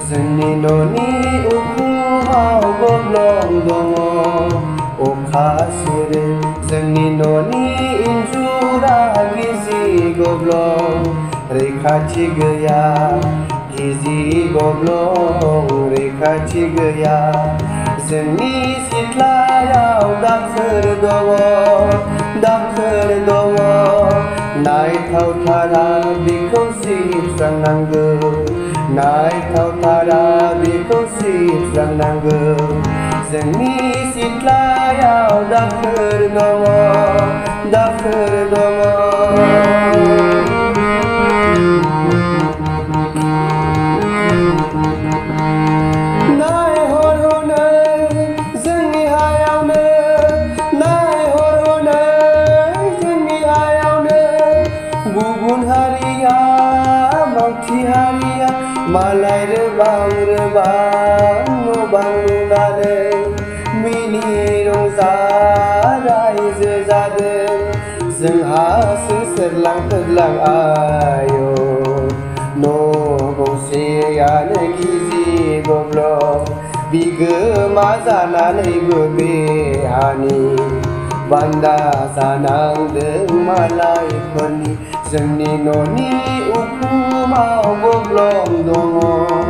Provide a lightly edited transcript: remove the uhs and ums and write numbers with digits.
जोंनि न'नि उखुमाव गब्लं दङ अखा सेरो जोंनि न'नि इन्जुरा गिजि गब्लं रैखाथि गैया गिजि गब्लं रैखाथि गैया जोंनि सिथ्लायाव दाखोर दङ नायथावथारा बेखौ सिबस्रांनांगौ नायथावथारा बेखौ सिबस्रांनांगौ जोंनि सिथ्लायाव दाखोर दङ नायहर हनै जोंनि हायावनो नायहर हनै जोंनि हायावनो गुबुन हारिया मावथि हारिया मालाय रोबां न' बां लुनानै मिनि रंजा रायजो जादों जोंहासो सोरलां फोरलां आय' न' गंसेयानो गिजि गब्लं बिगोमा जानानैबो बे हानि बान्दा जानांदों मालायफोरनि जोंनि न'नि उखुमाव गब्लं दङ।